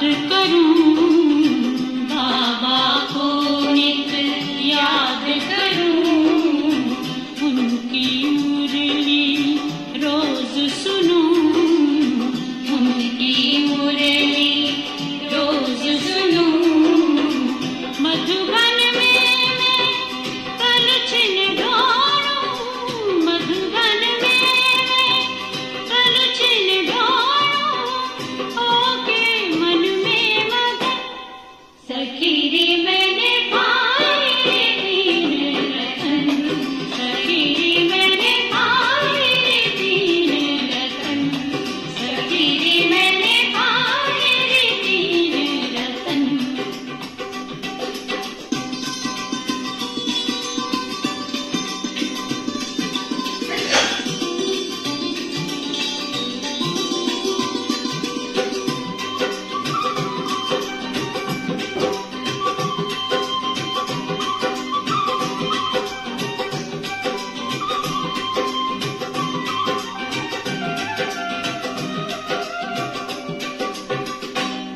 याद करूं, बाबा को नित याद करूं, उनकी मुरली रोज सुनूं, उनकी मुरली रोज सुनूं। मधुबन में मैं कलछिन ढोरूं, मधुबन में मैं कलछिन ढोरूं, होके मन में मगन सखी रे मैंने पाए रे तीन रतन, सखी रे मैंने पाए रे तीन रतन, सखी रे मैंने पाए रे तीन रतन।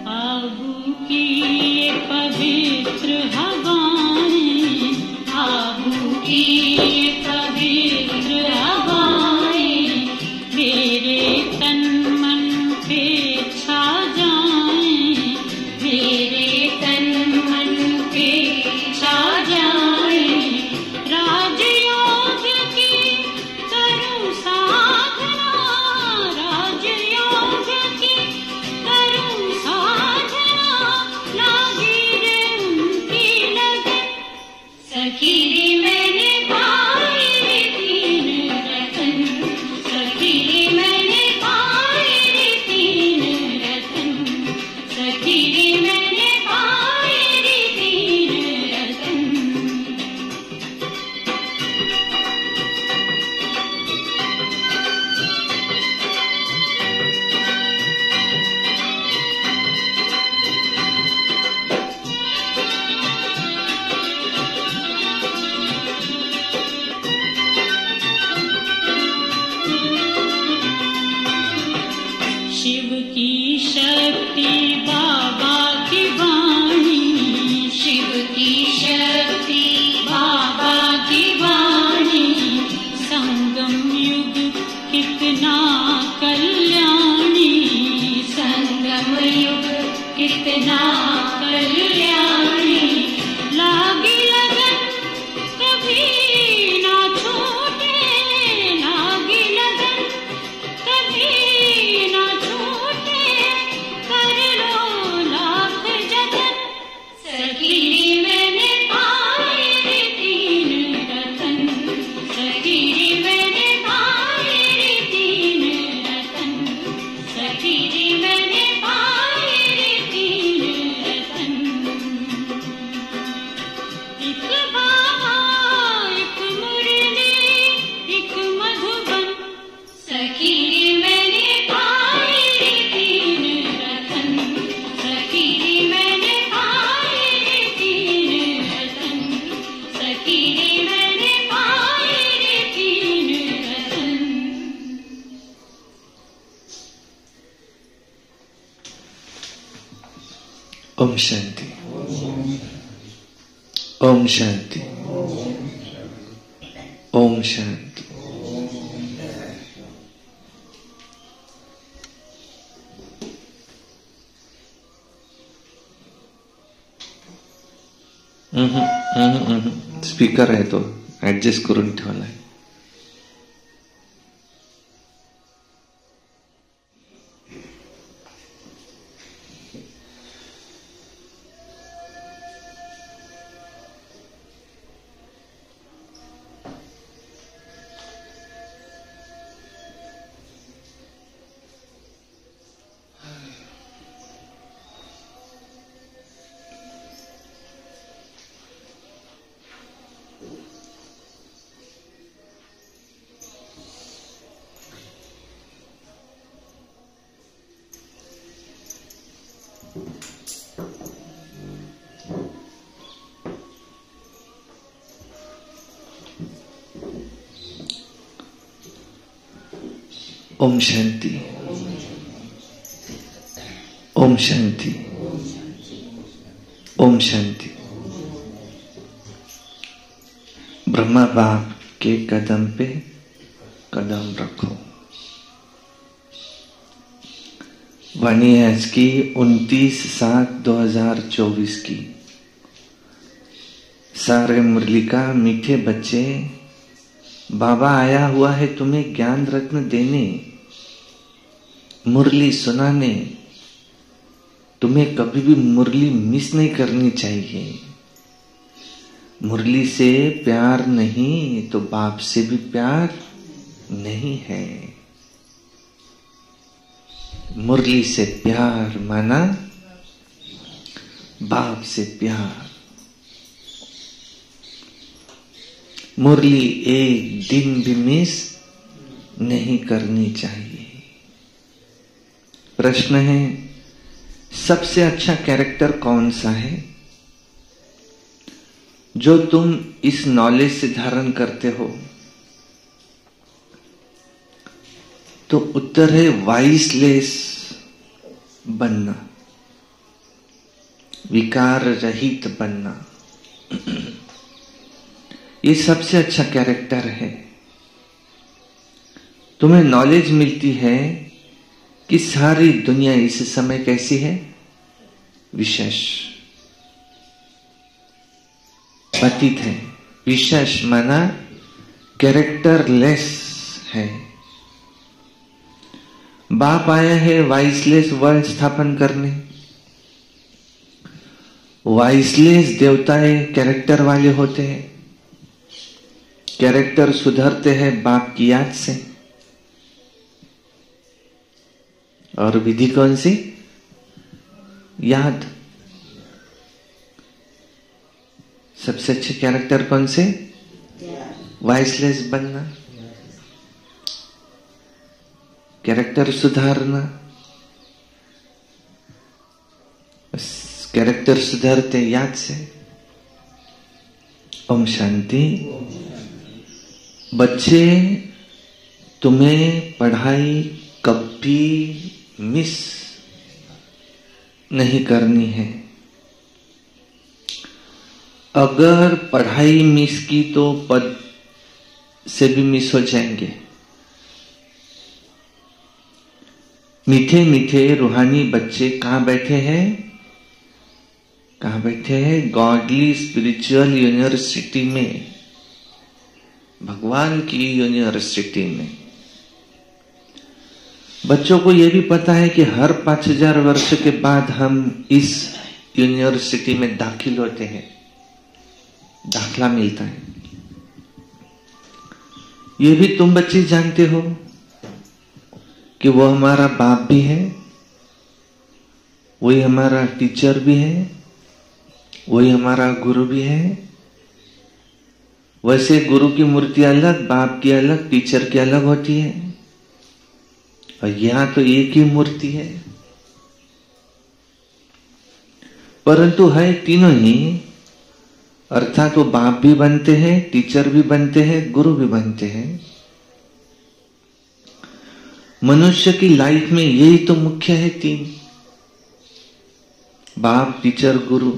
आबू की ये पवित्र हवाएं, आबू की ये पवित्र हवाएं, मेरे तन मन पे छा जाएं, मेरे तन मन पे छा जाएं। राजयोग की करूं साधना, राजयोग की करूं साधना, लागी रे उनकी लगन, सखी रे मैंने पाए रे तीन रतन, सखी रे मैंने पाए रे तीन रतन, सखी रे मैंने पाए रे तीन रतन। शिव की शक्ति बाबा की वाणी, शिव की शक्ति बाबा की वाणी, संगम युग कितना कल्याणी, संगम युग कितना कल्याणी। लागी लगन कभी ना छूटे, लागी लगन कभी ना छूटे, कर लो लाख जतन, सखी रे मैंने पाए रे तीन रतन, सखी रे मैंने पाए रे तीन रतन, सखी रे मैंने पाए रे तीन रतन। एक बाबा एक मुरली एक मधुबन, सखी रे मैंने पाए रे तीन रतन, सखी रे मैंने पाए रे तीन रतन, सखी रे मैंने पाए रे तीन रतन। ओम शांति, ओम शांति, ओम शांति। स्पीकर आहे तो ऍडजस्ट करून ठेवलाय. ओम शांति, ओम शांति. ओम शांति। ब्रह्मा बाप के कदम पे कदम रखो। वाणी आज की 29/7/2024 की। सारे मुरली का मीठे बच्चे, बाबा आया हुआ है तुम्हें ज्ञान रत्न देने, मुरली सुनाने। तुम्हें कभी भी मुरली मिस नहीं करनी चाहिए। मुरली से प्यार नहीं तो बाप से भी प्यार नहीं है। मुरली से प्यार माना बाप से प्यार। मुरली एक दिन भी मिस नहीं करनी चाहिए। प्रश्न है, सबसे अच्छा कैरेक्टर कौन सा है जो तुम इस नॉलेज से धारण करते हो? तो उत्तर है वाइसलेस बनना, विकार रहित बनना। ये सबसे अच्छा कैरेक्टर है। तुम्हें नॉलेज मिलती है कि सारी दुनिया इस समय कैसी है? विशेष पतित है। विशेष माना कैरेक्टरलेस है। बाप आया है वाइसलेस वर्ल्ड स्थापन करने। वाइसलेस देवताएं कैरेक्टर वाले होते हैं। कैरेक्टर सुधरते हैं बाप की याद से। और विधि कौन सी? याद। सबसे अच्छे कैरेक्टर कौन से? वाइसलेस बनना, कैरेक्टर सुधारना। कैरेक्टर सुधारते याद से। ओम शांति। बच्चे, तुम्हें पढ़ाई कभी मिस नहीं करनी है। अगर पढ़ाई मिस की तो पद से भी मिस हो जाएंगे। मीठे मीठे रूहानी बच्चे कहां बैठे हैं? कहां बैठे हैं? गॉडली स्पिरिचुअल यूनिवर्सिटी में, भगवान की यूनिवर्सिटी में। बच्चों को यह भी पता है कि हर 5000 वर्ष के बाद हम इस यूनिवर्सिटी में दाखिल होते हैं, दाखला मिलता है। ये भी तुम बच्चे जानते हो कि वो हमारा बाप भी है, वही हमारा टीचर भी है, वही हमारा गुरु भी है। वैसे गुरु की मूर्ति अलग, बाप की अलग, टीचर की अलग होती है, और यहां तो एक ही मूर्ति है। परंतु है तीनों ही, अर्थात वो बाप भी बनते हैं, टीचर भी बनते हैं, गुरु भी बनते हैं। मनुष्य की लाइफ में यही तो मुख्य है, तीन, बाप, टीचर, गुरु।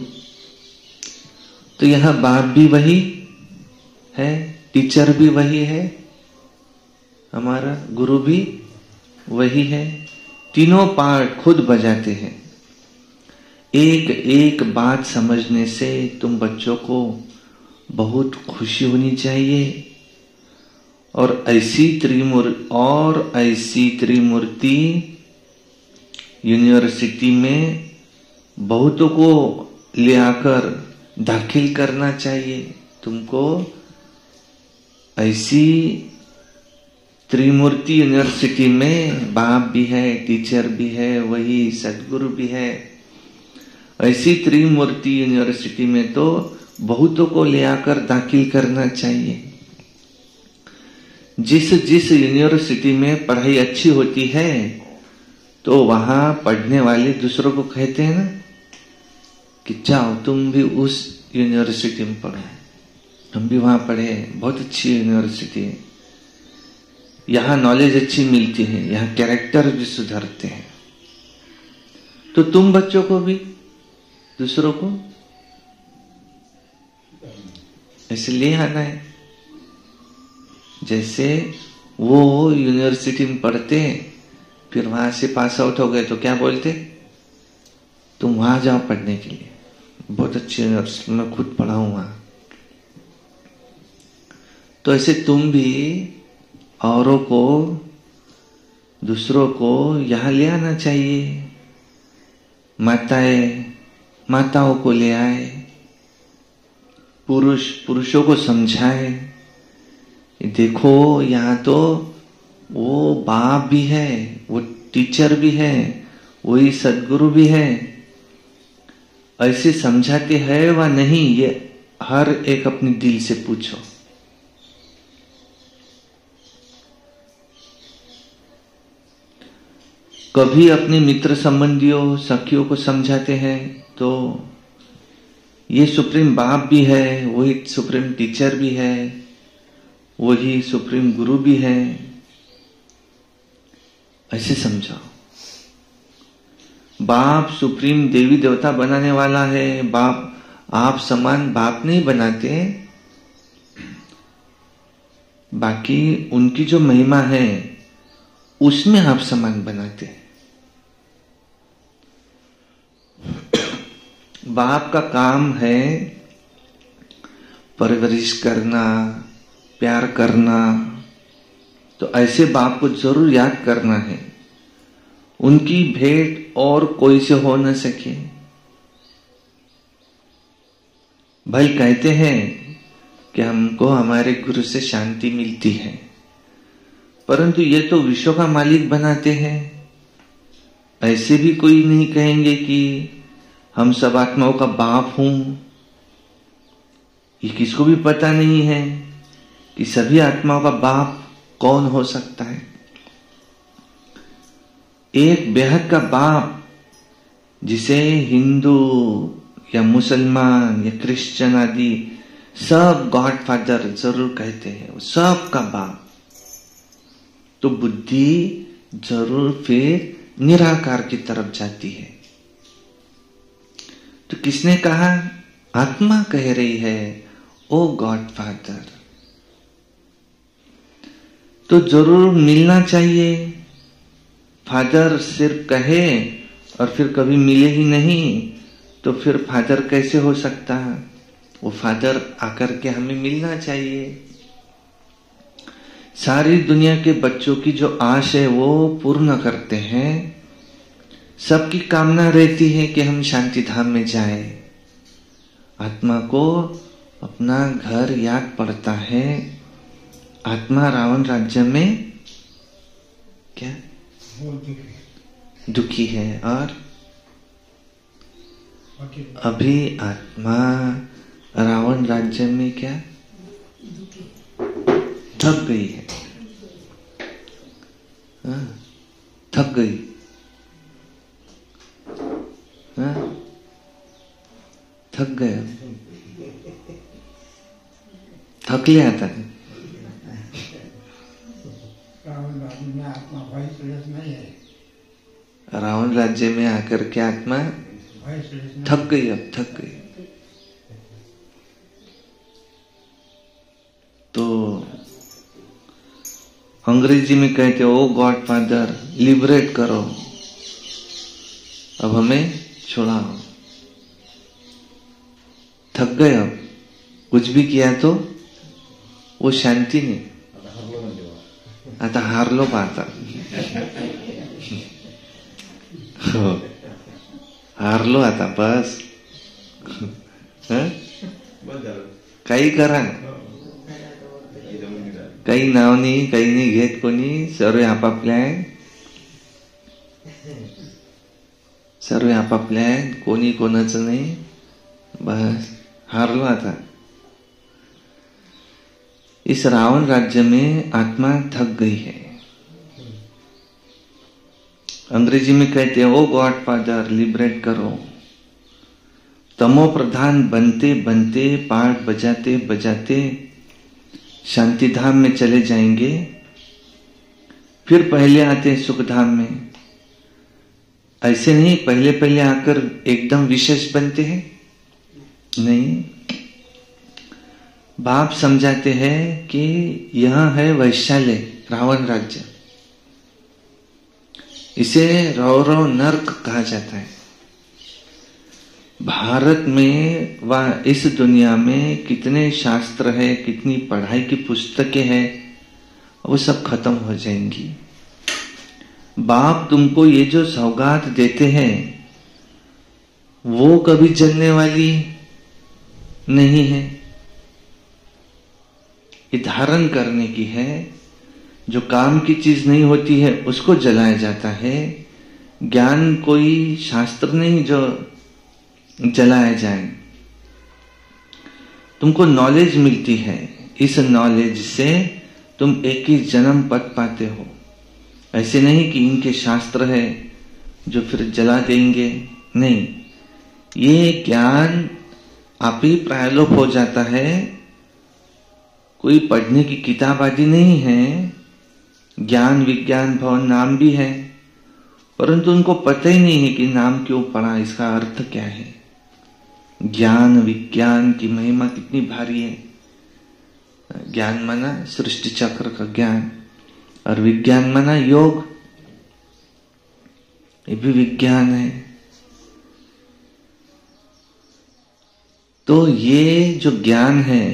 तो यहां बाप भी वही है, टीचर भी वही है हमारा, गुरु भी वही है। तीनों पार्ट खुद बजाते हैं। एक एक बात समझने से तुम बच्चों को बहुत खुशी होनी चाहिए। और ऐसी त्रिमूर्ति यूनिवर्सिटी में बहुतों को ले आकर दाखिल करना चाहिए। तुमको ऐसी त्रिमूर्ति यूनिवर्सिटी में बाप भी है, टीचर भी है, वही सदगुरु भी है। ऐसी त्रिमूर्ति यूनिवर्सिटी में तो बहुतों को ले आकर दाखिल करना चाहिए। जिस जिस यूनिवर्सिटी में पढ़ाई अच्छी होती है तो वहां पढ़ने वाले दूसरों को कहते हैं ना कि जाओ तुम भी उस यूनिवर्सिटी में पढ़ो, हम भी वहां पढ़े, बहुत अच्छी यूनिवर्सिटी है, यहां नॉलेज अच्छी मिलती है, यहां कैरेक्टर भी सुधरते हैं। तो तुम बच्चों को भी दूसरों को इसलिए आना है। जैसे वो यूनिवर्सिटी में पढ़ते फिर वहां से पास आउट हो गए तो क्या बोलते, तुम वहां जाओ पढ़ने के लिए, बहुत अच्छी यूनिवर्सिटी, मैं खुद पढ़ा हूं वहां। तो ऐसे तुम भी औरों को, दूसरों को यहां ले आना चाहिए। माताओं को ले आए, पुरुषों को समझाए, देखो यहाँ तो वो बाप भी है, वो टीचर भी है, वही सद्गुरु भी है। ऐसे समझाते हैं व नहीं, ये हर एक अपने दिल से पूछो। कभी अपने मित्र संबंधियों सखियों को समझाते हैं तो ये सुप्रीम बाप भी है, वही सुप्रीम टीचर भी है, वही सुप्रीम गुरु भी है, ऐसे समझाओ। बाप सुप्रीम देवी देवता बनाने वाला है, बाप आप समान बाप नहीं बनाते, बाकी उनकी जो महिमा है उसमें आप समान बनाते हैं। बाप का काम है परवरिश करना, प्यार करना, तो ऐसे बाप को जरूर याद करना है। उनकी भेंट और कोई से हो न सके। भाई कहते हैं कि हमको हमारे गुरु से शांति मिलती है, परंतु ये तो विश्व का मालिक बनाते हैं। ऐसे भी कोई नहीं कहेंगे कि हम सब आत्माओं का बाप हूं। ये किसको भी पता नहीं है कि सभी आत्माओं का बाप कौन हो सकता है। एक बेहद का बाप जिसे हिंदू या मुसलमान या क्रिश्चियन आदि सब गॉड फादर जरूर कहते हैं, वो सब का बाप, तो बुद्धि जरूर फिर निराकार की तरफ जाती है। तो किसने कहा? आत्मा कह रही है ओ गॉड फादर। तो जरूर मिलना चाहिए। फादर सिर्फ कहे और फिर कभी मिले ही नहीं तो फिर फादर कैसे हो सकता है? वो फादर आकर के हमें मिलना चाहिए। सारी दुनिया के बच्चों की जो आश है वो पूर्ण करते हैं। सबकी कामना रहती है कि हम शांति धाम में जाएं। आत्मा को अपना घर याद पड़ता है। आत्मा रावण राज्य में क्या दुखी है, और अभी आत्मा रावण राज्य में क्या थक गई है। थक गई। थक गया, थक लिया था। रावण राज्य में आत्मा भय श्रेष्ठ नहीं है। रावण राज्य में आकर के आत्मा थक गई, अब थक गई। तो अंग्रेजी में कहते ओ गॉड फादर लिबरेट करो, अब हमें छुड़ाओ। थक गए, अब कुछ भी किया तो वो शांती नहीं। आता हारलो पाहता, हारलो आता बस। काही करा, काही नाव नाही, काही नाही घेत कोणी, सर्व आपापल्या सर्व आपापल्या, कोणी कोणाचं नाही, बस हारलो आता। इस रावण राज्य में आत्मा थक गई है। अंग्रेजी में कहते हैं ओ गॉड फादर लिबरेट करो। तमो प्रधान बनते बनते, पाठ बजाते बजाते शांति धाम में चले जाएंगे, फिर पहले आते हैं सुख धाम में। ऐसे नहीं पहले पहले आकर एकदम विशेष बनते हैं, नहीं। बाप समझाते हैं कि यह है वैशाल्य, रावण राज्य। इसे रौरव नर्क कहा जाता है। भारत में व इस दुनिया में कितने शास्त्र है, कितनी पढ़ाई की पुस्तकें हैं, वो सब खत्म हो जाएंगी। बाप तुमको ये जो सौगात देते हैं वो कभी जलने वाली नहीं है, ये धारण करने की है। जो काम की चीज नहीं होती है उसको जलाया जाता है। ज्ञान कोई शास्त्र नहीं जो जलाया जाए। तुमको नॉलेज मिलती है, इस नॉलेज से तुम एक ही जन्म पद पाते हो। ऐसे नहीं कि इनके शास्त्र है जो फिर जला देंगे, नहीं। ये ज्ञान आप ही प्रायलोप हो जाता है। कोई पढ़ने की किताब आदि नहीं है। ज्ञान विज्ञान भवन नाम भी है, परंतु उनको पता ही नहीं है कि नाम क्यों पड़ा, इसका अर्थ क्या है। ज्ञान विज्ञान की महिमा कितनी भारी है। ज्ञान माना सृष्टि चक्र का ज्ञान, और विज्ञान माना योग, ये भी विज्ञान है। तो ये जो ज्ञान है,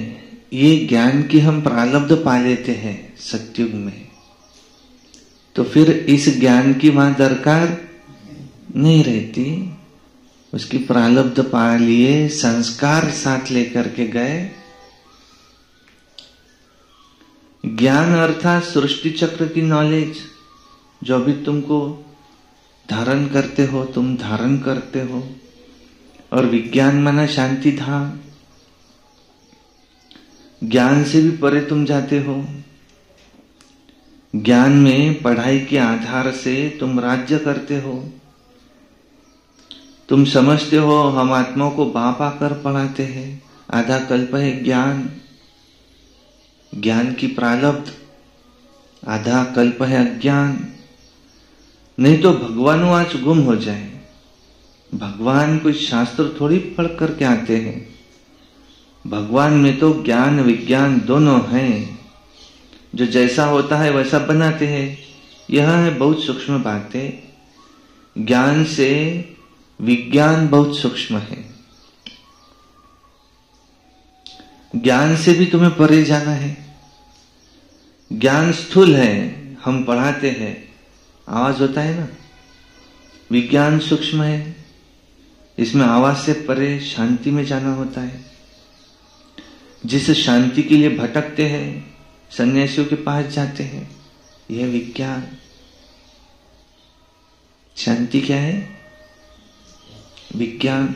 ये ज्ञान की हम प्रारब्ध पा लेते हैं सत्युग में, तो फिर इस ज्ञान की वहां दरकार नहीं रहती। उसकी प्रारब्ध पा लिए, संस्कार साथ लेकर के गए। ज्ञान अर्थात सृष्टि चक्र की नॉलेज जो भी तुमको धारण करते हो, तुम धारण करते हो। और विज्ञान माना शांति धाम, ज्ञान से भी परे तुम जाते हो। ज्ञान में पढ़ाई के आधार से तुम राज्य करते हो। तुम समझते हो हम आत्माओं को बाप आकर पढ़ाते हैं। आधा कल्प है ज्ञान, ज्ञान की प्रारब्ध, आधा कल्प है अज्ञान। नहीं तो भगवान आज गुम हो जाए। भगवान कोई शास्त्र थोड़ी पढ़ करके आते हैं। भगवान में तो ज्ञान विज्ञान दोनों हैं। जो जैसा होता है वैसा बनाते हैं। यह है बहुत सूक्ष्म बातें। ज्ञान से विज्ञान बहुत सूक्ष्म है। ज्ञान से भी तुम्हें परे जाना है। ज्ञान स्थूल है, हम पढ़ाते हैं, आवाज होता है ना। विज्ञान सूक्ष्म है, इसमें आवाज से परे शांति में जाना होता है। जिस शांति के लिए भटकते हैं, सन्यासियों के पास जाते हैं, यह विज्ञान। शांति क्या है? विज्ञान।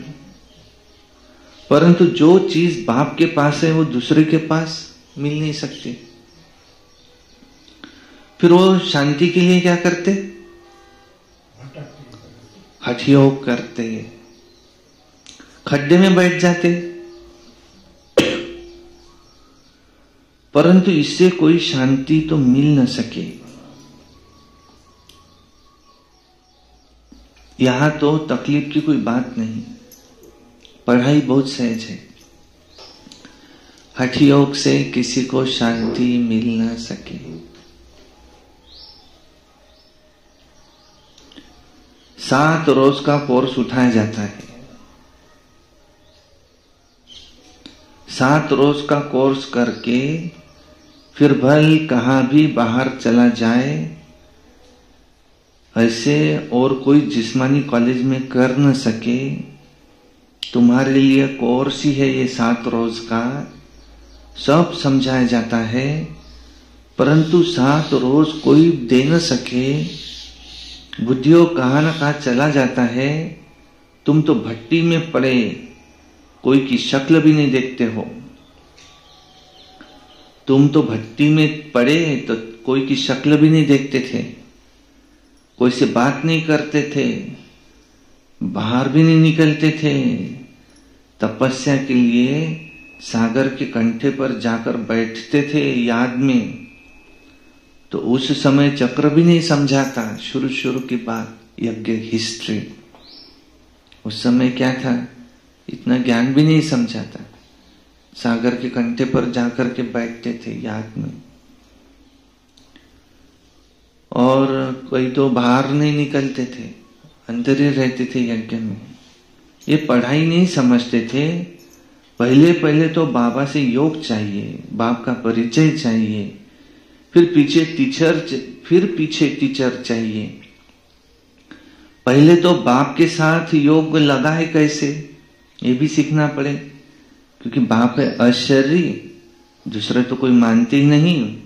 परंतु जो चीज बाप के पास है वो दूसरे के पास मिल नहीं सकती। फिर वो शांति के लिए क्या करते? हठ योग करते, खड्डे में बैठ जाते। परंतु इससे कोई शांति तो मिल न सके। यहां तो तकलीफ की कोई बात नहीं, पढ़ाई बहुत सहज है। हठ योग से किसी को शांति मिल न सके। सात रोज का कोर्स उठाया जाता है। 7 रोज का कोर्स करके फिर भल कहां भी बाहर चला जाए, ऐसे और कोई जिस्मानी कॉलेज में कर न सके। तुम्हारे लिए कोर्स ही है ये 7 रोज का, सब समझाया जाता है। परंतु 7 रोज कोई दे न सके, बुद्धियों कहां न कहां चला जाता है। तुम तो भट्टी में पड़े, कोई की शक्ल भी नहीं देखते हो। तुम तो भट्टी में पड़े तो कोई की शक्ल भी नहीं देखते थे, कोई से बात नहीं करते थे, बाहर भी नहीं निकलते थे। तपस्या के लिए सागर के कंठे पर जाकर बैठते थे याद में। तो उस समय चक्र भी नहीं समझाता। शुरू की बात, यज्ञ हिस्ट्री, उस समय क्या था, इतना ज्ञान भी नहीं समझाता। सागर के कंठे पर जाकर के बैठते थे याद में। और कोई तो बाहर नहीं निकलते थे, अंदर ही रहते थे यज्ञ में। ये पढ़ाई नहीं समझते थे। पहले पहले तो बाबा से योग चाहिए, बाप का परिचय चाहिए, फिर पीछे टीचर चाहिए। पहले तो बाप के साथ योग लगाए कैसे, ये भी सीखना पड़े, क्योंकि बाप है अशरीरी, दूसरे तो कोई मानते ही नहीं।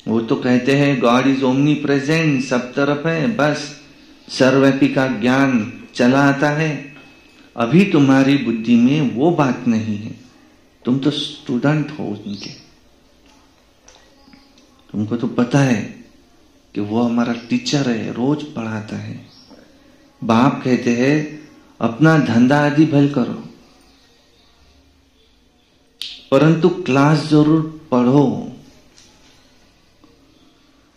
वो तो कहते हैं गॉड इज ओमनी प्रेजेंट, सब तरफ है, बस सर्वव्यापी का ज्ञान चला आता है। अभी तुम्हारी बुद्धि में वो बात नहीं है, तुम तो स्टूडेंट हो उनके, तुमको तो पता है कि वो हमारा टीचर है, रोज पढ़ाता है। बाप कहते हैं अपना धंधा आदि भल करो, परंतु क्लास जरूर पढ़ो,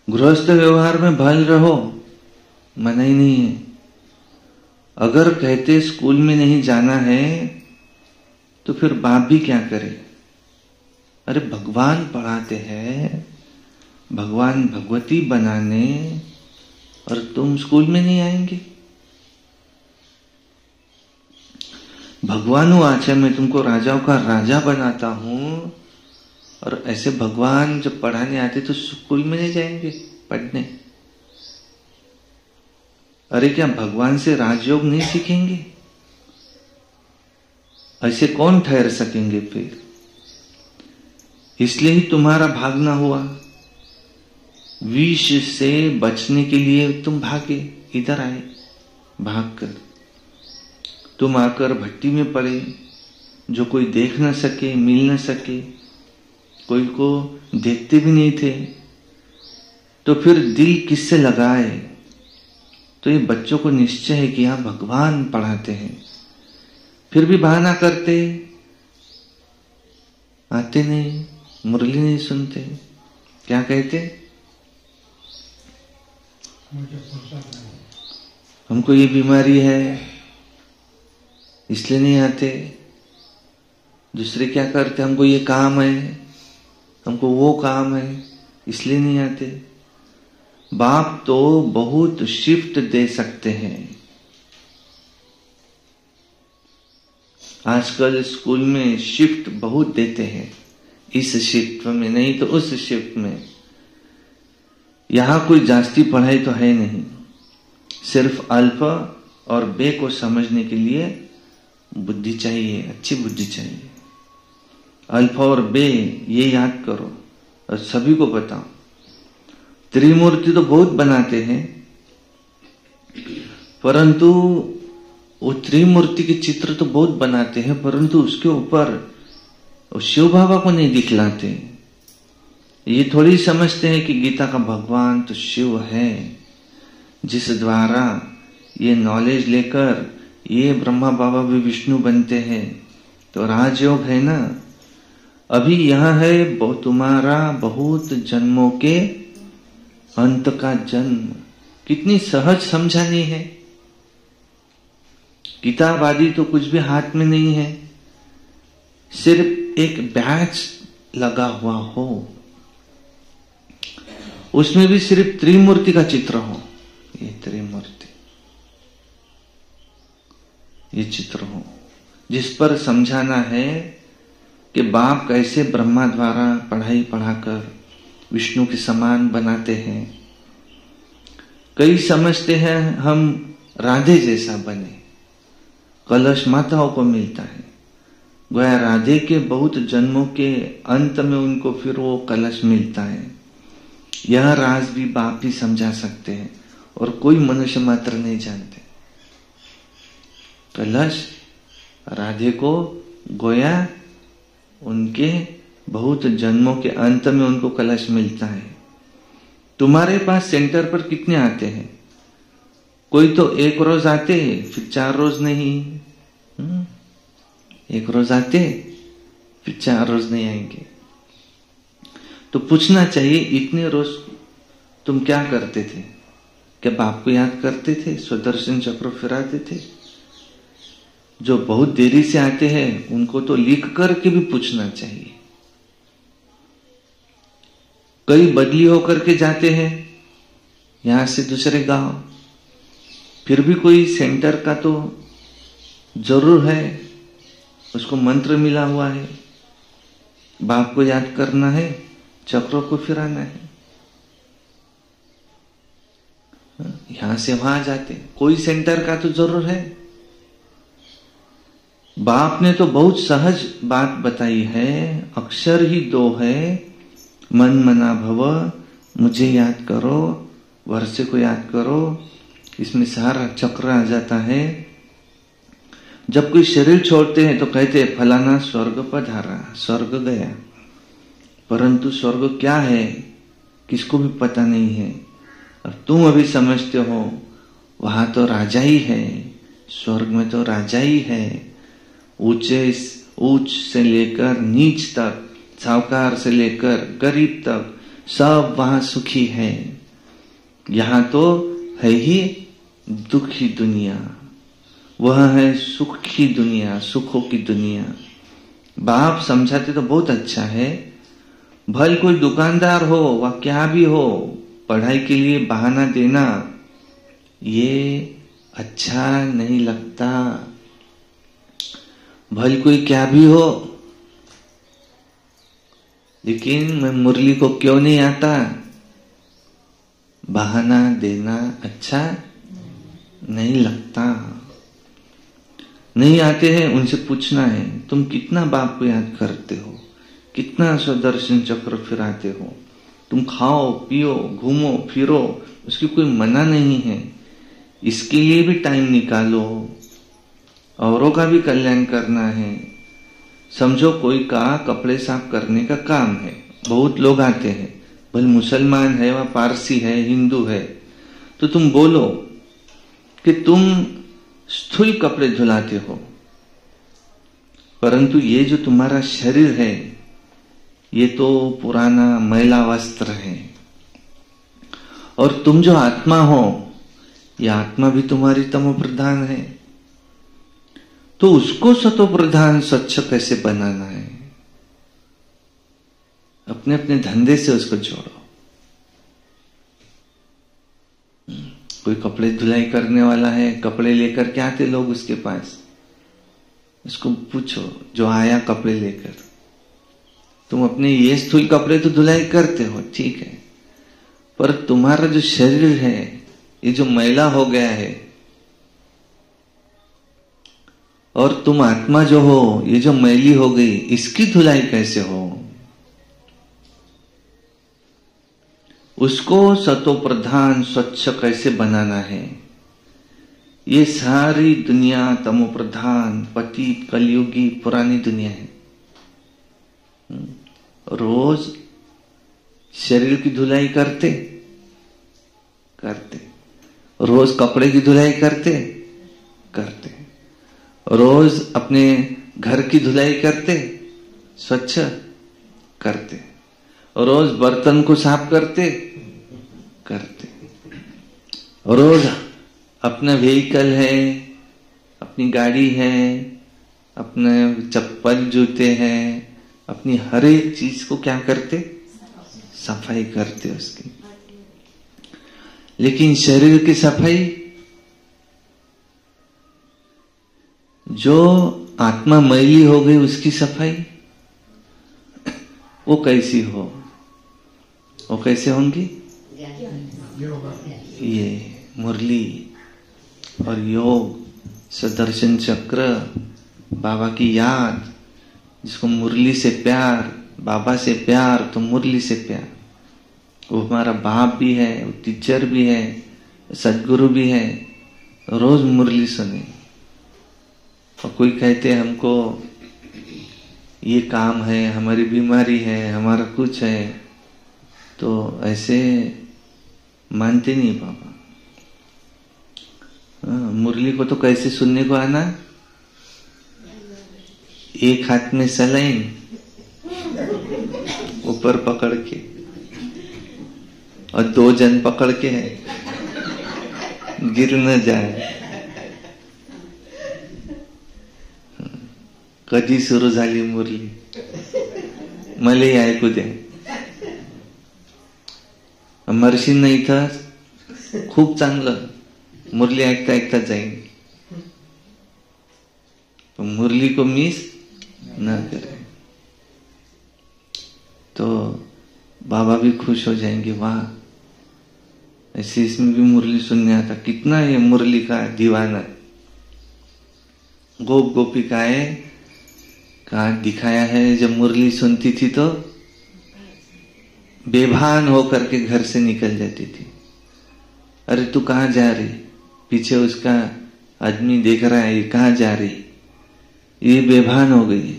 गृहस्थ व्यवहार में भल रहो, मना ही नहीं है। अगर कहते स्कूल में नहीं जाना है तो फिर बाप भी क्या करे। अरे भगवान पढ़ाते हैं, भगवान भगवती बनाने, और तुम स्कूल में नहीं आएंगे। भगवान आचार्य मैं तुमको राजाओं का राजा बनाता हूं, और ऐसे भगवान जब पढ़ाने आते तो स्कूल में नहीं जाएंगे पढ़ने। अरे क्या भगवान से राजयोग नहीं सीखेंगे? ऐसे कौन ठहर सकेंगे फिर? इसलिए ही तुम्हारा भागना हुआ। विष से बचने के लिए तुम भागे, इधर आए भागकर। तुम आकर भट्टी में पड़े, जो कोई देख न सके, मिल न सके, कोई को देखते भी नहीं थे, तो फिर दिल किससे लगाए? तो ये बच्चों को निश्चय है कि यहां भगवान पढ़ाते हैं, फिर भी बहाना करते, आते नहीं, मुरली नहीं सुनते। क्या कहते? हमको ये बीमारी है इसलिए नहीं आते। दूसरे क्या करते? हमको ये काम है, हमको वो काम है, इसलिए नहीं आते। बाप तो बहुत शिफ्ट दे सकते हैं। आजकल स्कूल में शिफ्ट बहुत देते हैं, इस शिफ्ट में नहीं तो उस शिफ्ट में। यहां कोई जास्ती पढ़ाई तो है नहीं, सिर्फ अल्फा और बे को समझने के लिए बुद्धि चाहिए, अच्छी बुद्धि चाहिए। अल्फा और बे ये याद करो और सभी को बताओ। त्रिमूर्ति तो बहुत बनाते हैं, परंतु वो त्रिमूर्ति के चित्र तो बहुत बनाते हैं, परंतु उसके ऊपर शिव बाबा को नहीं दिखलाते। ये थोड़ी समझते हैं कि गीता का भगवान तो शिव है, जिस द्वारा ये नॉलेज लेकर ये ब्रह्मा बाबा भी विष्णु बनते हैं। तो राजयोग है ना। अभी यहां है तुम्हारा बहुत जन्मों के अंत का जन्म। कितनी सहज समझानी है। किताब आदि तो कुछ भी हाथ में नहीं है, सिर्फ एक बैच लगा हुआ हो, उसमें भी सिर्फ त्रिमूर्ति का चित्र हो। ये त्रिमूर्ति, ये चित्र हो, जिस पर समझाना है कि बाप कैसे ब्रह्मा द्वारा पढ़ाई पढ़ाकर विष्णु के समान बनाते हैं। कई समझते हैं हम राधे जैसा बने, कलश माताओं को मिलता है, गोया राधे के बहुत जन्मों के अंत में उनको फिर वो कलश मिलता है। यह राज भी बाप ही समझा सकते हैं और कोई मनुष्य मात्र नहीं जानते। कलश राधे को गोया उनके बहुत जन्मों के अंत में उनको कलश मिलता है। तुम्हारे पास सेंटर पर कितने आते हैं? कोई तो एक रोज आते फिर 4 रोज नहीं, एक रोज आते फिर 4 रोज नहीं आएंगे। तो पूछना चाहिए इतने रोज तुम क्या करते थे? क्या बाप को याद करते थे? स्वदर्शन चक्र फिराते थे? जो बहुत देरी से आते हैं उनको तो लिख करके भी पूछना चाहिए। कई बदली होकर के जाते हैं यहां से दूसरे गांव, फिर भी कोई सेंटर का तो जरूर है, उसको मंत्र मिला हुआ है, बाप को याद करना है, चक्रों को फिराना है। यहां से वहां जाते, कोई सेंटर का तो जरूर है। बाप ने तो बहुत सहज बात बताई है, अक्षर ही 2 है, मन मना भव, मुझे याद करो, वर्षे को याद करो, इसमें सारा चक्र आ जाता है। जब कोई शरीर छोड़ते हैं तो कहते हैं फलाना स्वर्ग पधारा, स्वर्ग गया, परंतु स्वर्ग क्या है किसको भी पता नहीं है। अब तुम अभी समझते हो वहां तो राजा ही है, स्वर्ग में तो राजा ही है, ऊंच से लेकर नीच तक, साहूकार से लेकर गरीब तक सब वहां सुखी है। यहां तो है ही दुखी दुनिया, वह है सुख की दुनिया, सुखों की दुनिया। बाप समझाते तो बहुत अच्छा है, भले कोई दुकानदार हो वह क्या भी हो, पढ़ाई के लिए बहाना देना ये अच्छा नहीं लगता। भले कोई क्या भी हो, लेकिन मैं मुरली को क्यों नहीं आता, बहाना देना अच्छा नहीं लगता। नहीं आते हैं उनसे पूछना है, तुम कितना बाप को याद करते हो, कितना स्वदर्शन चक्र फिराते हो, तुम खाओ पियो घूमो फिरो, उसकी कोई मना नहीं है, इसके लिए भी टाइम निकालो, औरों का भी कल्याण करना है। समझो कोई का कपड़े साफ करने का काम है, बहुत लोग आते हैं, भले मुसलमान है वह पारसी है हिंदू है, तो तुम बोलो कि तुम स्थूल कपड़े धुलाते हो, परंतु ये जो तुम्हारा शरीर है ये तो पुराना मैला वस्त्र है, और तुम जो आत्मा हो ये आत्मा भी तुम्हारी तमो प्रधान है, तो उसको सतो प्रधान स्वच्छ कैसे बनाना है। अपने अपने धंधे से उसको जोड़ो। कोई कपड़े धुलाई करने वाला है, कपड़े लेकर के आते लोग उसके पास, उसको पूछो जो आया कपड़े लेकर, तुम अपने ये स्थूल कपड़े तो धुलाई करते हो ठीक है, पर तुम्हारा जो शरीर है ये जो मैला हो गया है, और तुम आत्मा जो हो ये जो मैली हो गई, इसकी धुलाई कैसे हो, उसको सतो प्रधान स्वच्छ कैसे बनाना है। ये सारी दुनिया तमो प्रधान पतित कलयुगी पुरानी दुनिया है। रोज शरीर की धुलाई करते, रोज कपड़े की धुलाई करते, रोज अपने घर की धुलाई करते, स्वच्छ करते, रोज बर्तन को साफ करते, रोज अपना व्हीकल है, अपनी गाड़ी है, अपने चप्पल जूते हैं, अपनी हर एक चीज को क्या करते, सफाई करते उसकी। लेकिन शरीर की सफाई, जो आत्मा मैली हो गई उसकी सफाई वो कैसी हो, वो कैसे होंगी। ये मुरली और योग सदर्शन चक्र, बाबा की याद, जिसको मुरली से प्यार, बाबा से प्यार तो मुरली से प्यार, वो हमारा बाप भी है, वो टीचर भी है, सदगुरु भी है। रोज मुरली सुने। और कोई कहते हैं हमको ये काम है, हमारी बीमारी है, हमारा कुछ है, तो ऐसे मानते नहीं बाबा। मुरली को तो कैसे सुनने को आना, एक हाथ में सलाइन ऊपर पकड़ के और 2 जन पकड़ के है, गिर न जाए। कधी सुरू झाली मुरली, मलाही ऐकू द्या. मर्षींना इथं खूप चांगलं मुरली ऐकता ऐकता जाईल, तो मुरली को मिस न करे तो बाबा भी खुश हो जाएंगे. वाह, ऐसे इसमें भी मुरली सुनने आता. कितना ये मुरली का दीवाना. गोप गोपिकाएं का दिखाया है, जब मुरली सुनती थी तो बेभान होकर के घर से निकल जाती थी. अरे तू कहाँ जा रही? पीछे उसका आदमी देख रहा है, ये कहाँ जा रही? ये बेभान हो गई,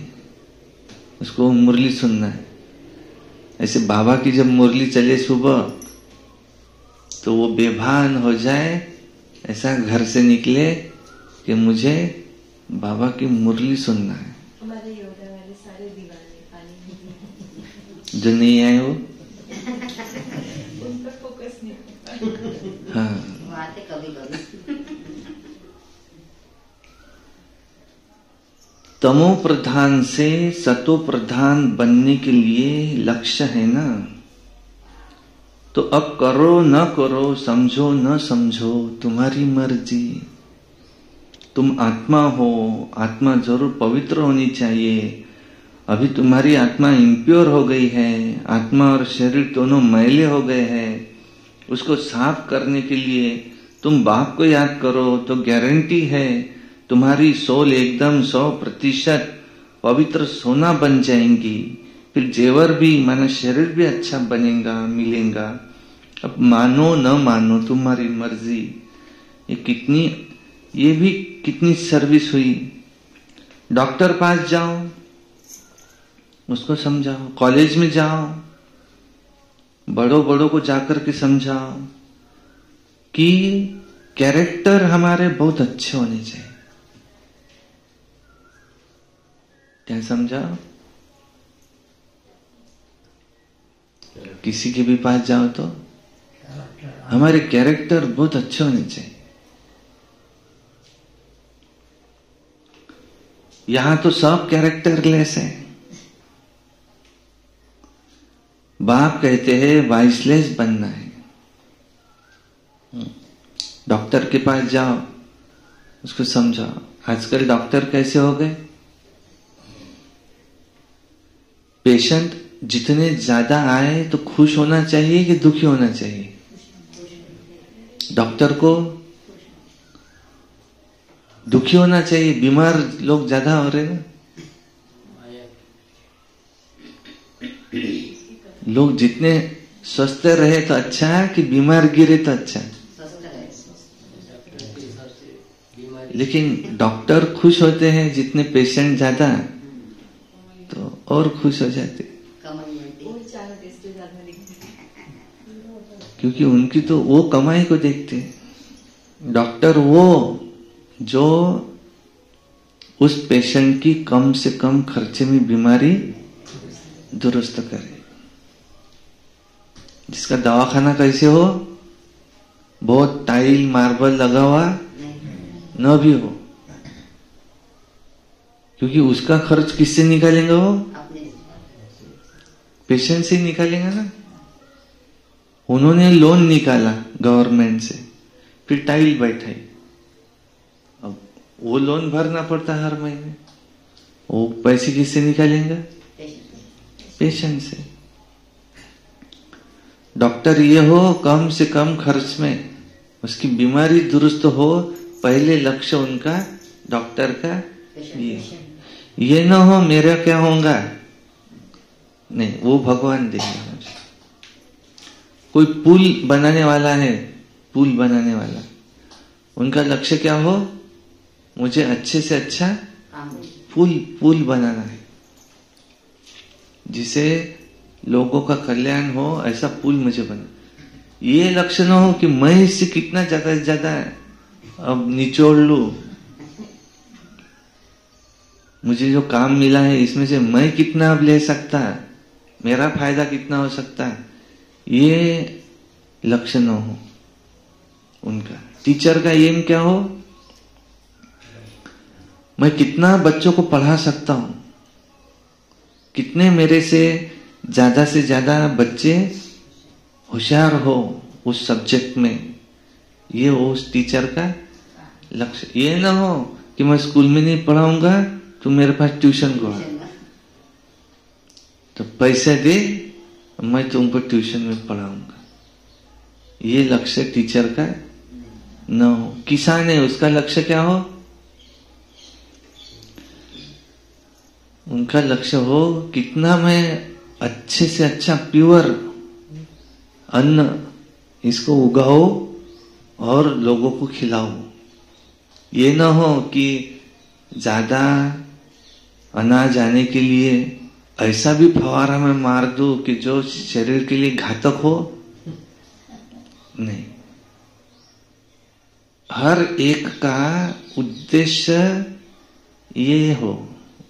उसको मुरली सुनना है. ऐसे बाबा की जब मुरली चले सुबह तो वो बेभान हो जाए, ऐसा घर से निकले कि मुझे बाबा की मुरली सुनना है. हमारे योगा वाले सारे दीवाने पानी जो नहीं आए वो उन पर फोकस नहीं करता. हाँ, आते कभी कभी. तमो प्रधान से सतो प्रधान बनने के लिए लक्ष्य है ना, तो अब करो न करो, समझो न समझो, तुम्हारी मर्जी. तुम आत्मा हो, आत्मा जरूर पवित्र होनी चाहिए. अभी तुम्हारी आत्मा इम्प्योर हो गई है, आत्मा और शरीर दोनों मैले हो गए हैं. उसको साफ करने के लिए तुम बाप को याद करो तो गारंटी है तुम्हारी सोल एकदम 100% पवित्र सोना बन जाएंगी. फिर जेवर भी माना शरीर भी अच्छा बनेगा, मिलेगा. अब मानो न मानो तुम्हारी मर्जी. ये भी कितनी सर्विस हुई. डॉक्टर पास जाओ, उसको समझाओ. कॉलेज में जाओ, बड़ों को जाकर के समझाओ कि कैरेक्टर हमारे बहुत अच्छे होने चाहिए. क्या समझाओ? किसी के भी पास जाओ तो हमारे कैरेक्टर बहुत अच्छे होने चाहिए. यहां तो सब कैरेक्टरलेस है. बाप कहते हैं वाइसलेस बनना है. डॉक्टर के पास जाओ, उसको समझाओ. आजकल डॉक्टर कैसे हो गए? पेशेंट जितने ज्यादा आए तो खुश होना चाहिए कि दुखी होना चाहिए? डॉक्टर को दुखी होना चाहिए. बीमार लोग ज्यादा हो रहे ना. लोग जितने स्वस्थ रहे तो अच्छा है कि बीमार गिरे तो अच्छा है. लेकिन डॉक्टर खुश होते हैं जितने पेशेंट ज्यादा तो और खुश हो जाते, क्योंकि उनकी तो वो कमाई को देखते हैं. डॉक्टर वो जो उस पेशेंट की कम से कम खर्चे में बीमारी दुरुस्त करे. जिसका दवाखाना कैसे हो, बहुत टाइल मार्बल लगा हुआ न भी हो, क्योंकि उसका खर्च किससे निकालेंगे? वो पेशेंट से ही निकालेंगे ना. उन्होंने लोन निकाला गवर्नमेंट से, फिर टाइल बैठाई. अब वो लोन भरना पड़ता हर महीने. वो पैसे किससे निकालेंगे? पेशेंट से. डॉक्टर ये हो कम से कम खर्च में उसकी बीमारी दुरुस्त हो, पहले लक्ष्य उनका डॉक्टर का ये ना हो मेरा क्या होगा, नहीं, वो भगवान देगा मुझे. कोई पुल बनाने वाला है, पुल बनाने वाला, उनका लक्ष्य क्या हो, मुझे अच्छे से अच्छा पुल बनाना है, जिसे लोगों का कल्याण हो, ऐसा पुल मुझे बना. ये लक्ष्य न हो कि मैं इससे कितना ज्यादा से ज्यादा अब निचोड़ लू, मुझे जो काम मिला है इसमें से मैं कितना अब ले सकता, मेरा फायदा कितना हो सकता है, ये लक्ष्य न हो उनका. टीचर का एम क्या हो, मैं कितना बच्चों को पढ़ा सकता हूं, कितने मेरे से ज्यादा बच्चे होशियार हो उस सब्जेक्ट में, ये हो उस टीचर का लक्ष्य। ये ना हो कि मैं स्कूल में नहीं पढ़ाऊंगा तो मेरे पास ट्यूशन को आ, तो पैसे दे मैं तुमको ट्यूशन में पढ़ाऊंगा। ये लक्ष्य टीचर का न हो। किसान है, उसका लक्ष्य क्या हो? उनका लक्ष्य हो कितना मैं अच्छे से अच्छा प्योर अन्न इसको उगाओ और लोगों को खिलाओ। ये ना हो कि ज्यादा अनाज आने के लिए ऐसा भी फवारा में मार दूं कि जो शरीर के लिए घातक हो। नहीं, हर एक का उद्देश्य ये हो,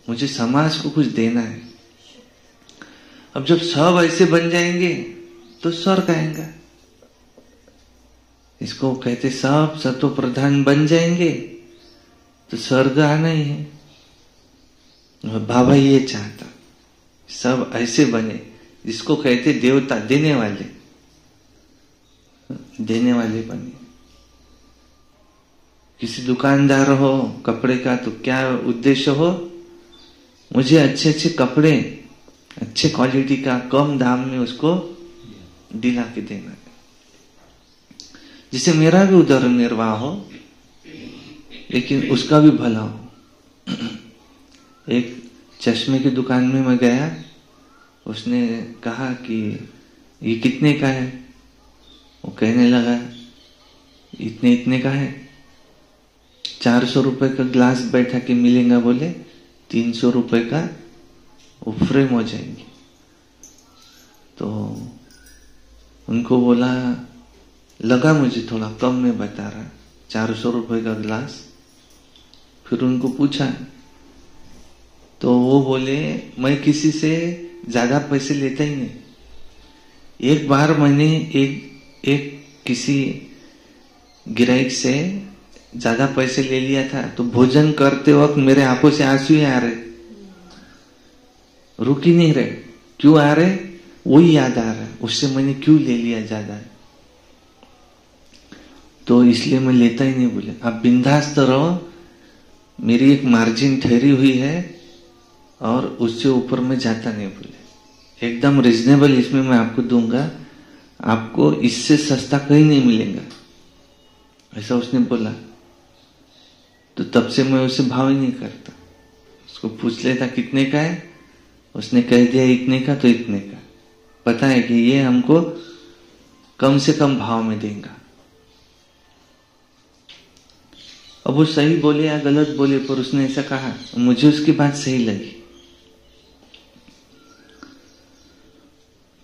मुझे समाज को कुछ देना है। अब जब सब ऐसे बन जाएंगे तो स्वर्ग आएगा। इसको कहते सब सतो प्रधान बन जाएंगे तो स्वर्ग आना ही है। बाबा ये चाहता सब ऐसे बने, जिसको कहते देवता, देने वाले बने। किसी दुकानदार हो कपड़े का तो क्या उद्देश्य हो? मुझे अच्छे अच्छे कपड़े, अच्छे क्वालिटी का कम दाम में उसको दिला के देना, जिससे मेरा भी उदर निर्वाह हो लेकिन उसका भी भला हो। एक चश्मे की दुकान में मैं गया, उसने कहा कि ये कितने का है? वो कहने लगा इतने इतने का है। 400 रुपए का ग्लास बैठा के मिलेगा, बोले 300 रुपए का वो फ्रेम हो जाएंगे। तो उनको बोला, लगा मुझे थोड़ा कम में बता रहा, 400 रुपए का ग्लास। फिर उनको पूछा तो वो बोले मैं किसी से ज्यादा पैसे लेता ही नहीं। एक बार मैंने एक किसी गिराइक से ज्यादा पैसे ले लिया था, तो भोजन करते वक्त मेरे आंखों से आंसू ही आ रहे, रुक ही नहीं रहे। क्यों आ रहे? वही याद आ रहा है, उससे मैंने क्यों ले लिया ज्यादा, तो इसलिए मैं लेता ही नहीं। बोले आप बिंदास तो रहो, मेरी एक मार्जिन ठहरी हुई है और उससे ऊपर मैं जाता नहीं। बोले एकदम रिजनेबल इसमें मैं आपको दूंगा, आपको इससे सस्ता कहीं नहीं मिलेगा, ऐसा उसने बोला। तो तब से मैं उसे भाव ही नहीं करता। उसको पूछ लेता कितने का है, उसने कह दिया इतने का, तो इतने का। पता है कि ये हमको कम से कम भाव में देगा। अब वो सही बोले या गलत बोले, पर उसने ऐसा कहा, मुझे उसकी बात सही लगी।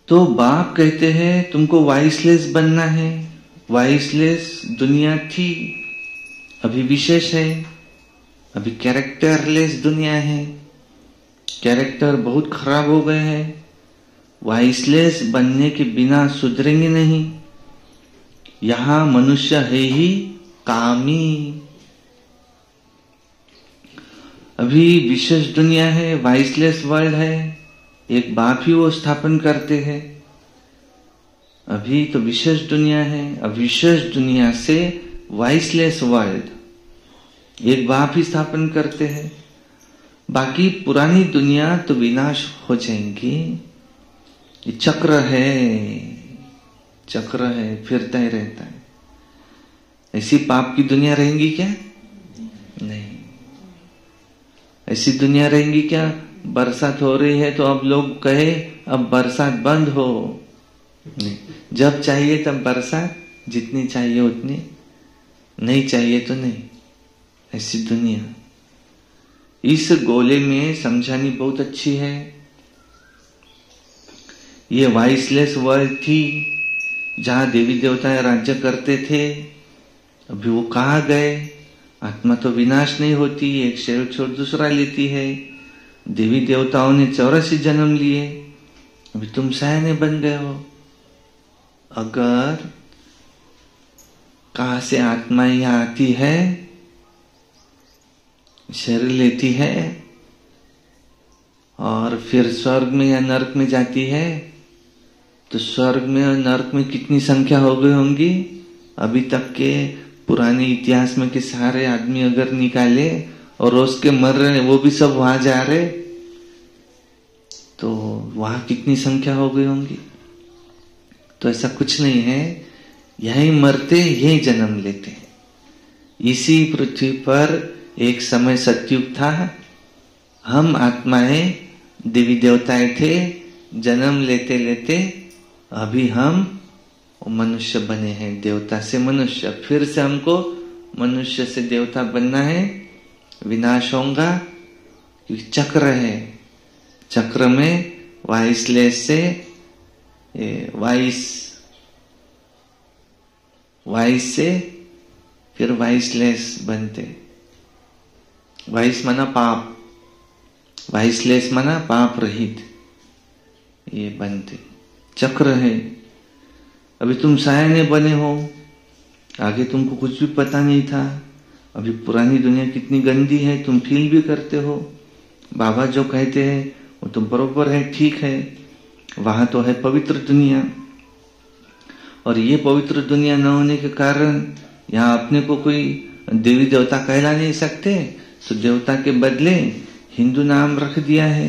तो बाप कहते हैं तुमको वाइसलेस बनना है। वाइसलेस दुनिया थी, अभी विशेष है, अभी कैरेक्टरलेस दुनिया है। कैरेक्टर बहुत खराब हो गए हैं। वाइसलेस बनने के बिना सुधरेंगे नहीं। यहां मनुष्य है ही कामी। अभी विशेष दुनिया है, वाइसलेस वर्ल्ड है, एक बाप ही वो स्थापन करते हैं। अभी तो विशेष दुनिया है, अब विशेष दुनिया से वाइसलेस वर्ल्ड एक बाप ही स्थापन करते हैं। बाकी पुरानी दुनिया तो विनाश हो जाएंगी। ये चक्र है, फिरता ही रहता है। ऐसी पाप की दुनिया रहेंगी क्या? नहीं। ऐसी दुनिया रहेंगी क्या? बरसात हो रही है तो अब लोग कहे अब बरसात बंद हो। नहीं, जब चाहिए तब बरसात, जितनी चाहिए उतनी, नहीं चाहिए तो नहीं। ऐसी दुनिया, इस गोले में समझानी बहुत अच्छी है। ये वाइसलेस वर्ल्ड थी जहां देवी देवता राज्य करते थे। अभी वो कहाँ गए? आत्मा तो विनाश नहीं होती, एक शरीर छोड़ दूसरा लेती है। देवी देवताओं ने 84 जन्म लिए, अभी तुम सयाने बन गए हो। अगर कहां से आत्मा यहां आती है? शरीर लेती है और फिर स्वर्ग में या नरक में जाती है, तो स्वर्ग में और नरक में कितनी संख्या हो गई होंगी? अभी तक के पुराने इतिहास में के सारे आदमी अगर निकाले और रोज के मर रहे, वो भी सब वहां जा रहे, तो वहां कितनी संख्या हो गई होंगी? तो ऐसा कुछ नहीं है, यहीं मरते यहीं जन्म लेते। इसी पृथ्वी पर एक समय सतयुग था, हम आत्माएं देवी देवताएं थे, जन्म लेते लेते अभी हम मनुष्य बने हैं, देवता से मनुष्य। फिर से हमको मनुष्य से देवता बनना है, विनाश होगा, क्योंकि चक्र है। चक्र में वाइसलेस से वाइस से फिर वाइसलेस बनते। वाइस माना पाप, वाइसलेस माना पाप रहित, ये बनते। चक्र है। अभी तुम सायाने बने हो, आगे तुमको कुछ भी पता नहीं था। अभी पुरानी दुनिया कितनी गंदी है, तुम फील भी करते हो। बाबा जो कहते हैं वो तो बरोबर है, ठीक है। वहां तो है पवित्र दुनिया, और ये पवित्र दुनिया न होने के कारण यहाँ अपने को कोई देवी देवता कहला नहीं सकते, तो देवता के बदले हिंदू नाम रख दिया है।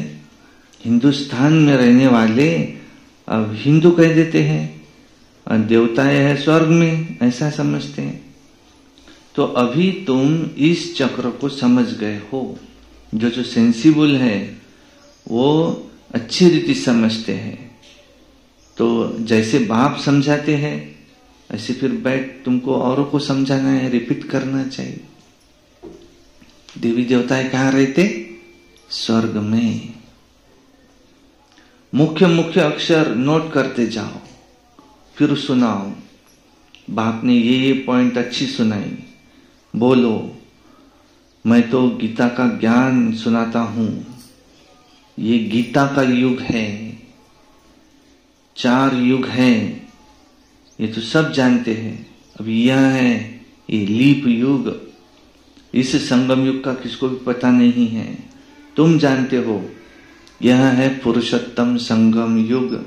हिंदुस्तान में रहने वाले अब हिंदू कह देते हैं, और देवताएं है स्वर्ग में, ऐसा समझते हैं। तो अभी तुम इस चक्र को समझ गए हो। जो सेंसिबल है वो अच्छी रीति समझते हैं। तो जैसे बाप समझाते हैं, ऐसे फिर बैठ तुमको औरों को समझाना है, रिपीट करना चाहिए। देवी देवताएं कहाँ रहते? स्वर्ग में। मुख्य मुख्य अक्षर नोट करते जाओ, फिर सुनाओ। बाप ने ये पॉइंट अच्छी सुनाई, बोलो। मैं तो गीता का ज्ञान सुनाता हूं। ये गीता का युग है, 4 युग हैं, ये तो सब जानते हैं। अब यह है ये लीप युग, इस संगम युग का किसको भी पता नहीं है, तुम जानते हो। यह है पुरुषोत्तम संगम युग।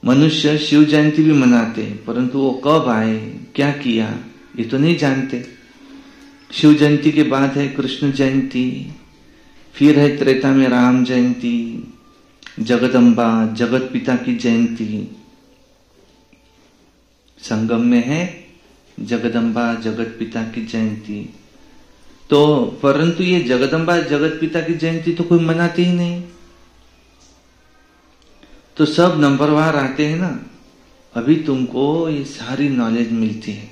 मनुष्य शिव जयंती भी मनाते हैं, परंतु वो कब आए, क्या किया, ये तो नहीं जानते। शिव जयंती के बाद है कृष्ण जयंती, फिर है त्रेता में राम जयंती, जगदम्बा जगत पिता की जयंती। संगम में है जगदम्बा जगत पिता की जयंती। तो परंतु ये जगदम्बा जगत पिता की जयंती तो कोई मनाते ही नहीं। तो सब नंबरवार आते हैं ना। अभी तुमको ये सारी नॉलेज मिलती है,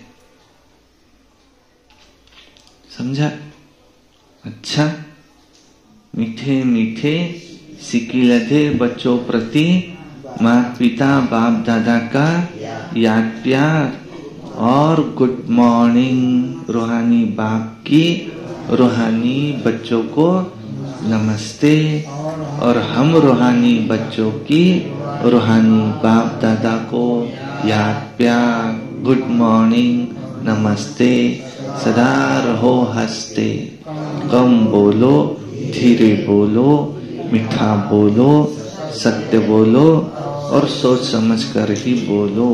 समझा? अच्छा, मीठे मीठे सिकिलधे बच्चों प्रति माता पिता बाप दादा का याद प्यार, और गुड मॉर्निंग रूहानी बाप की रूहानी बच्चों को नमस्ते, और हम रूहानी बच्चों की रूहानी बाप दादा को याद प्यार, गुड मॉर्निंग, नमस्ते। सदा रहो हंसते, कम बोलो, धीरे बोलो, मीठा बोलो, सत्य बोलो, और सोच समझ कर ही बोलो।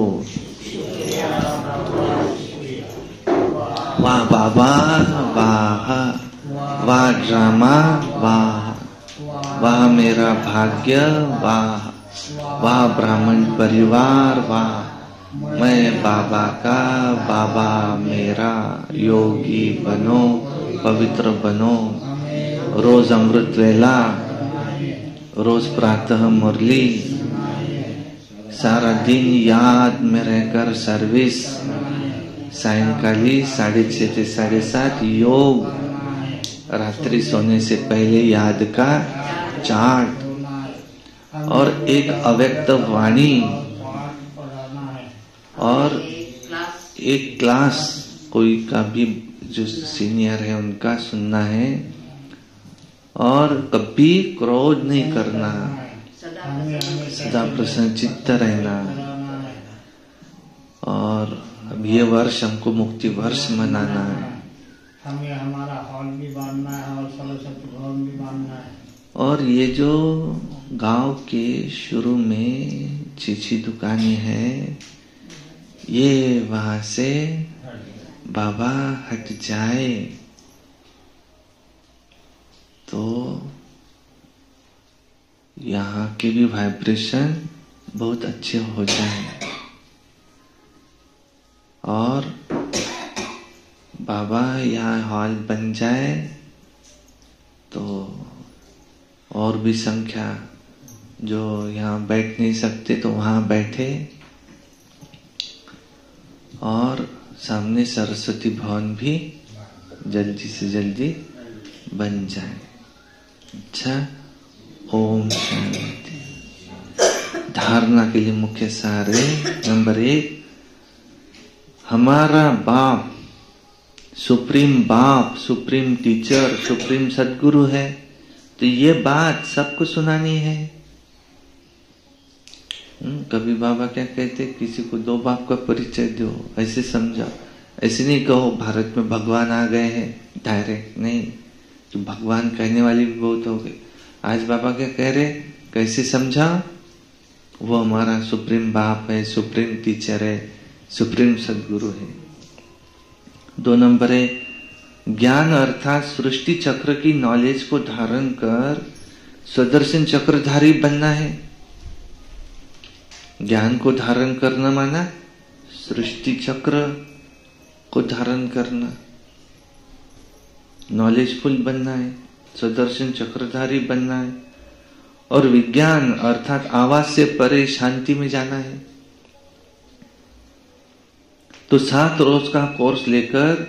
वाह बाबा वाह, वाह ड्रामा वाह, वाह मेरा भाग्य वाह, वाह ब्राह्मण परिवार वाह, मैं बाबा का, बाबा मेरा। योगी बनो, पवित्र बनो। रोज अमृत वेला, रोज प्रातः मुरली, सारा दिन याद में रहकर सर्विस, सायंकाली 6:30 से 7:30 योग, रात्रि सोने से पहले याद का चार्ट, और एक अव्यक्त वाणी, और एक क्लास कोई का भी जो सीनियर है उनका सुनना है, और कभी क्रोध नहीं करना, सदा प्रसन्न चित्त रहना। और अब ये वर्ष हमको मुक्ति वर्ष मनाना है, हमें हमारा हॉल भी बांधना है और सरस्वती भवन भी बांधना है। और ये जो गांव के शुरू में चीची दुकानें है, ये वहां से बाबा हट जाए तो यहाँ के भी वाइब्रेशन बहुत अच्छे हो जाए और बाबा यहाँ हॉल बन जाए तो और भी संख्या जो यहाँ बैठ नहीं सकते तो वहाँ बैठे और सामने सरस्वती भवन भी जल्दी से जल्दी बन जाए। अच्छा, ओम शांति। धारणा के लिए मुख्य सार है, नंबर 1, हमारा बाप, सुप्रीम टीचर, सुप्रीम सदगुरु है, तो ये बात सबको सुनानी है। कभी बाबा क्या कहते, किसी को 2 बाप का परिचय दो, ऐसे समझा, ऐसे नहीं कहो भारत में भगवान आ गए हैं डायरेक्ट, नहीं, तो भगवान कहने वाले भी बहुत हो गए। आज बाबा क्या कह रहे, कैसे समझा, वो हमारा सुप्रीम बाप है, सुप्रीम टीचर है, सुप्रीम सदगुरु है। 2 नंबर है, ज्ञान अर्थात सृष्टि चक्र की नॉलेज को धारण कर सुदर्शन चक्रधारी बनना है। ज्ञान को धारण करना माना सृष्टि चक्र को धारण करना, नॉलेजफुल बनना है, सुदर्शन चक्रधारी बनना है। और विज्ञान अर्थात आवाज से परे शांति में जाना है। तो 7 रोज का कोर्स लेकर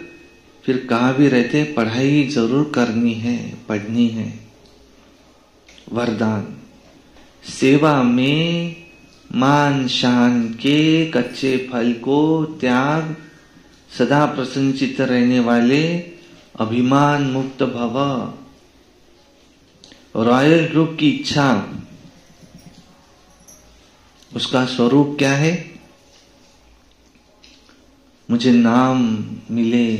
फिर कहाँ भी रहते पढ़ाई जरूर करनी है, पढ़नी है। वरदान, सेवा में मान शान के कच्चे फल को त्याग, सदा प्रसन्नचित्त रहने वाले अभिमान मुक्त भव। रॉयल रूप की इच्छा, उसका स्वरूप क्या है, मुझे नाम मिले,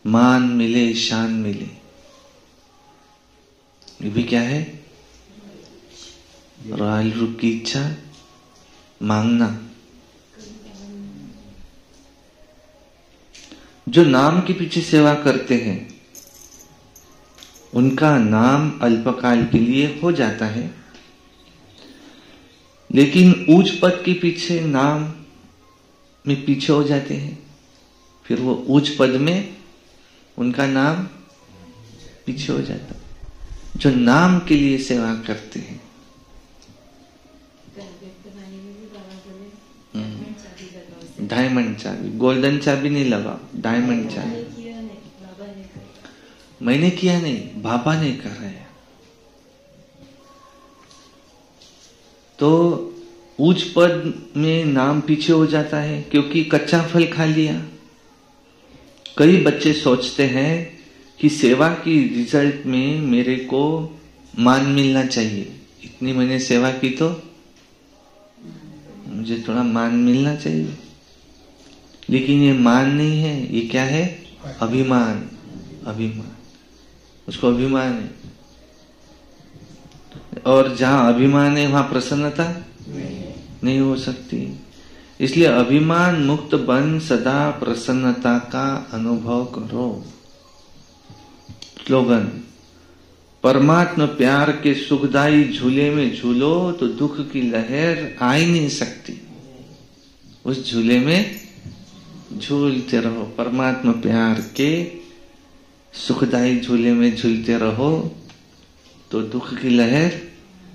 मान मिले, शान मिले, ये भी क्या है, रॉयल रूप की इच्छा, मांगना। जो नाम के पीछे सेवा करते हैं उनका नाम अल्पकाल के लिए हो जाता है, लेकिन ऊंच पद के पीछे नाम में पीछे हो जाते हैं, फिर वो ऊंच पद में उनका नाम पीछे हो जाता है। जो नाम के लिए सेवा करते हैं, डायमंड चाबी, गोल्डन चाबी नहीं लगा, डायमंड चाबी। मैंने किया नहीं, बाबा ने कर रहे हैं। तो उच्च पद में नाम पीछे हो जाता है क्योंकि कच्चा फल खा लिया। कई बच्चे सोचते हैं कि सेवा की रिजल्ट में मेरे को मान मिलना चाहिए, इतनी मैंने सेवा की तो मुझे थोड़ा मान मिलना चाहिए, लेकिन ये मान नहीं है, ये क्या है, अभिमान। अभिमान, उसको अभिमान है, और जहां अभिमान है वहां प्रसन्नता नहीं हो सकती। इसलिए अभिमान मुक्त बन सदा प्रसन्नता का अनुभव करो। स्लोगन, परमात्मा प्यार के सुखदाई झूले में झूलो तो दुख की लहर आ ही नहीं सकती। उस झूले में झूलते रहो, परमात्मा प्यार के सुखदाई झूले में झूलते रहो तो दुख की लहर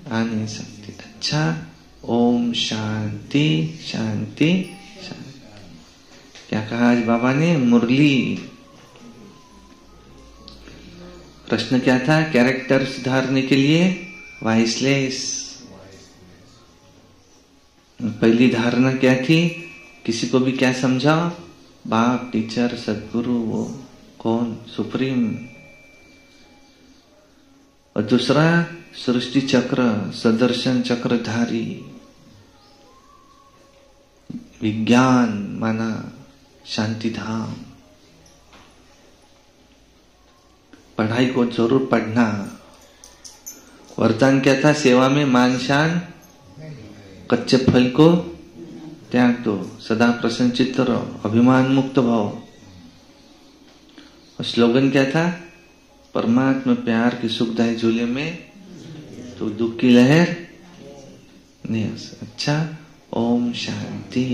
आ नहीं सकती। अच्छा, ओम शांति शांति शांति। क्या कहा आज बाबा ने, मुरली। प्रश्न क्या था, कैरेक्टर सुधारने के लिए वाइसलेस। पहली धारणा क्या थी, किसी को भी क्या समझा, बाप, टीचर, सदगुरु, वो कौन, सुप्रीम। और दूसरा सृष्टि चक्र, सदर्शन चक्रधारी। विज्ञान माना शांति धाम। पढ़ाई को जरूर पढ़ना। वरदान क्या था? सेवा में मान शान, कच्चे फल को त्याग दो, सदा प्रसन्न चित्त रहो, अभिमान मुक्त भाव। और स्लोगन क्या था? परमात्मा प्यार की सुखदायी झूले में तो दुख की लहर नहीं। अच्छा, ओम शांति।